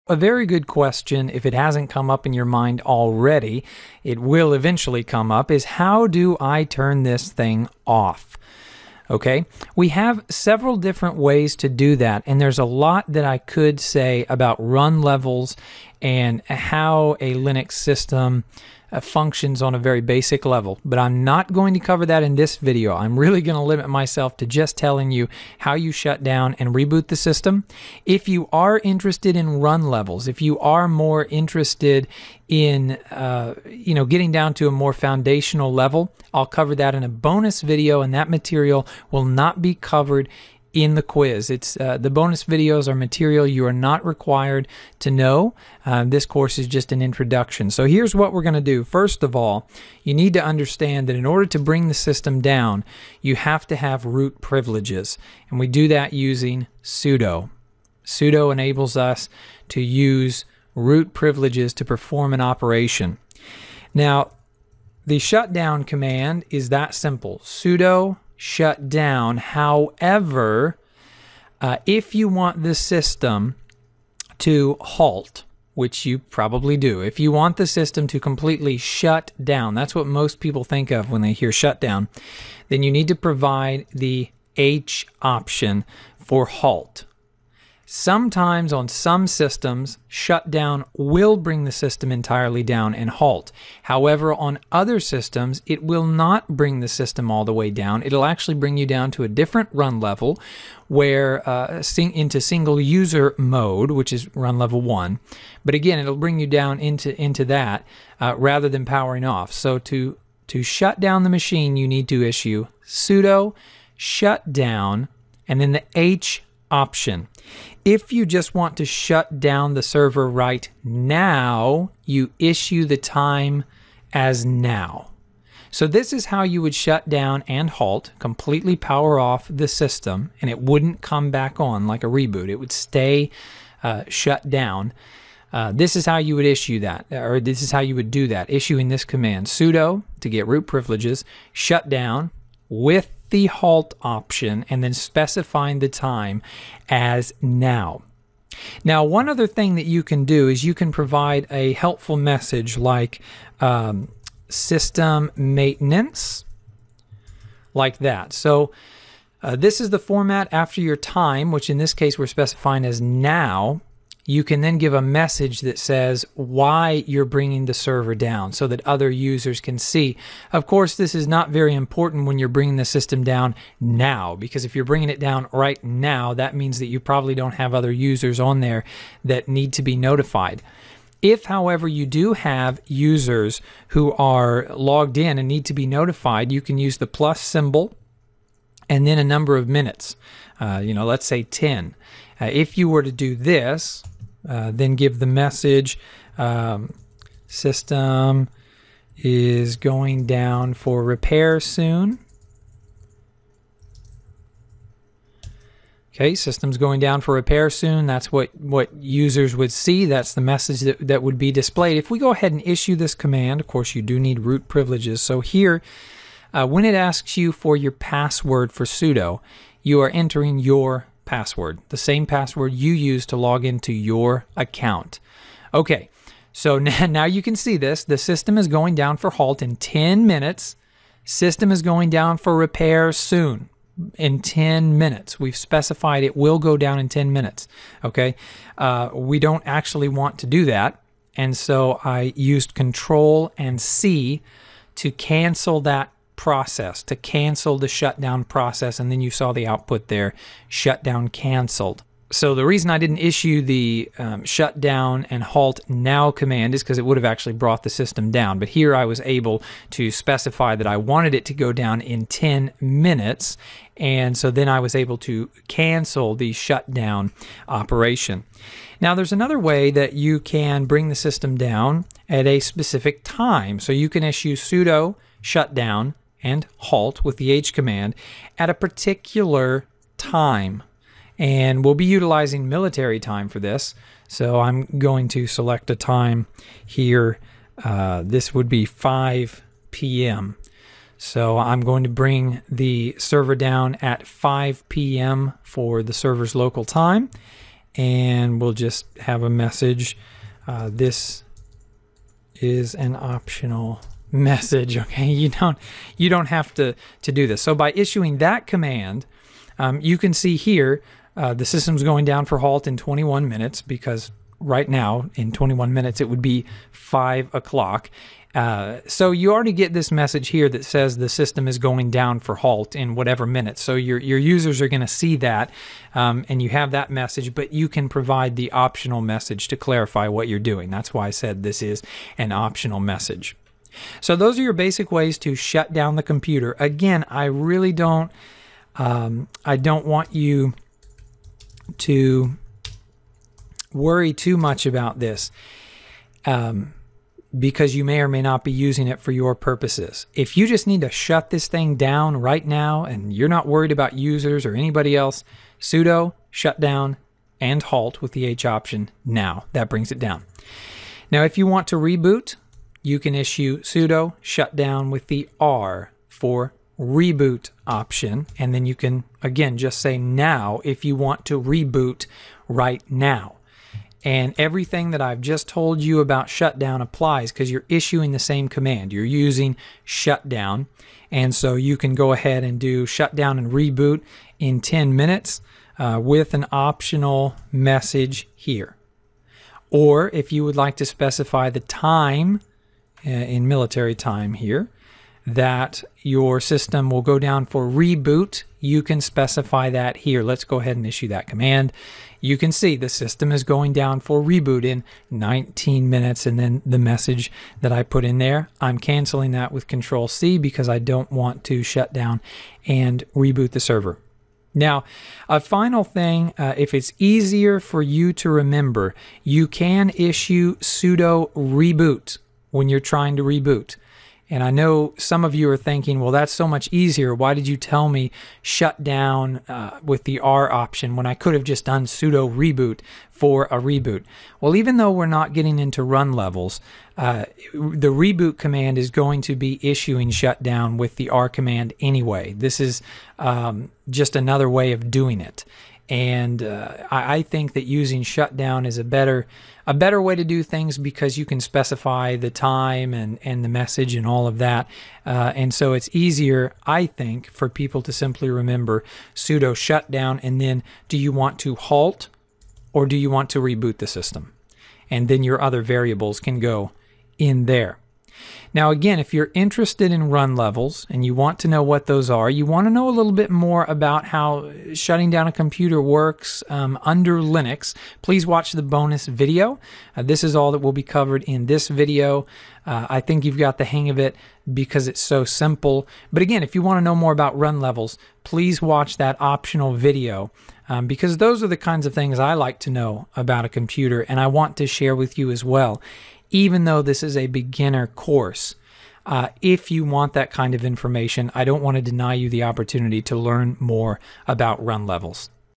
A very good question, if it hasn't come up in your mind already, it will eventually come up, is how do I turn this thing off? Okay, we have several different ways to do that, and there's a lot that I could say about run levels and how a Linux system functions on a very basic level, but I'm not going to cover that in this video. I'm really going to limit myself to just telling you how you shut down and reboot the system. If you are interested in run levels, if you are more interested in getting down to a more foundational level, I'll cover that in a bonus video, and that material will not be covered in the quiz. It's the bonus videos are material you are not required to know. This course is just an introduction. So here's what we're going to do. First of all, you need to understand that in order to bring the system down, you have to have root privileges. And we do that using sudo. Sudo enables us to use root privileges to perform an operation. Now, the shutdown command is that simple. Sudo shut down. However, if you want the system to halt, which you probably do, if you want the system to completely shut down, that's what most people think of when they hear shutdown, then you need to provide the H option for halt. Sometimes on some systems, shutdown will bring the system entirely down and halt. However, on other systems, it will not bring the system all the way down. It'll actually bring you down to a different run level where into single user mode, which is run level 1. But again, it'll bring you down into that rather than powering off. So to shut down the machine, you need to issue sudo shutdown and then the H option. If you just want to shut down the server right now, you issue the time as now. So this is how you would shut down and halt, completely power off the system, and it wouldn't come back on like a reboot. It would stay shut down. This is how you would issue that, or this is how you would do that, issuing this command, sudo to get root privileges, shutdown with the halt option, and then specifying the time as now. Now, one other thing that you can do is you can provide a helpful message like system maintenance, like that. So this is the format after your time, which in this case we're specifying as now. You can then give a message that says why you're bringing the server down so that other users can see. Of course, this is not very important when you're bringing the system down now, because if you're bringing it down right now, that means that you probably don't have other users on there that need to be notified. If, however, you do have users who are logged in and need to be notified, you can use the plus symbol and then a number of minutes, let's say 10. If you were to do this, then give the message, system is going down for repair soon. Okay, system's going down for repair soon. That's what users would see. That's the message that would be displayed. If we go ahead and issue this command, of course, you do need root privileges. So here, when it asks you for your password for sudo, you are entering your password, the same password you use to log into your account. Okay, so now you can see this. The system is going down for halt in 10 minutes. System is going down for repair soon in 10 minutes. We've specified it will go down in 10 minutes. Okay, we don't actually want to do that, and so I used Control and C to cancel that process, to cancel the shutdown process, and then you saw the output there, shutdown canceled. So the reason I didn't issue the shutdown and halt now command is because it would have actually brought the system down. But here I was able to specify that I wanted it to go down in 10 minutes, and so then I was able to cancel the shutdown operation. Now there's another way that you can bring the system down at a specific time. So you can issue sudo shutdown and halt with the H command at a particular time. And we'll be utilizing military time for this. So I'm going to select a time here. This would be 5 p.m. So I'm going to bring the server down at 5 p.m. for the server's local time. and we'll just have a message. This is an optional message. Okay, you don't have to do this. So by issuing that command, you can see here the system's going down for halt in 21 minutes because right now in 21 minutes it would be 5 o'clock. So you already get this message here that says the system is going down for halt in whatever minutes. So your users are going to see that, and you have that message, but you can provide the optional message to clarify what you're doing. That's why I said this is an optional message. So those are your basic ways to shut down the computer. Again, I really don't want you to worry too much about this. Because you may or may not be using it for your purposes. If you just need to shut this thing down right now and you're not worried about users or anybody else, sudo shutdown and halt with the H option now. That brings it down. Now, if you want to reboot, you can issue sudo shutdown with the R for reboot option. And then you can, again, just say now if you want to reboot right now. And everything that I've just told you about shutdown applies because you're issuing the same command. You're using shutdown. And so you can go ahead and do shutdown and reboot in 10 minutes with an optional message here. Or if you would like to specify the time in military time here that your system will go down for reboot, you can specify that here. Let's go ahead and issue that command. You can see the system is going down for reboot in 19 minutes, and then the message that I put in there, I'm canceling that with Control-C because I don't want to shut down and reboot the server. Now, a final thing, if it's easier for you to remember, you can issue sudo reboot when you're trying to reboot. And I know some of you are thinking, well, that's so much easier. Why did you tell me shut down with the R option when I could have just done sudo reboot for a reboot? Well, even though we're not getting into run levels, the reboot command is going to be issuing shutdown with the R command anyway. This is just another way of doing it. And I think that using shutdown is a better way to do things because you can specify the time and the message and all of that. And so it's easier, I think, for people to simply remember sudo shutdown and then do you want to halt or do you want to reboot the system? And then your other variables can go in there. Now, again, if you're interested in run levels and you want to know what those are, you want to know a little bit more about how shutting down a computer works under Linux, please watch the bonus video. This is all that will be covered in this video. I think you've got the hang of it because it's so simple. But again, if you want to know more about run levels, please watch that optional video because those are the kinds of things I like to know about a computer and I want to share with you as well. Even though this is a beginner course, if you want that kind of information, I don't want to deny you the opportunity to learn more about run levels.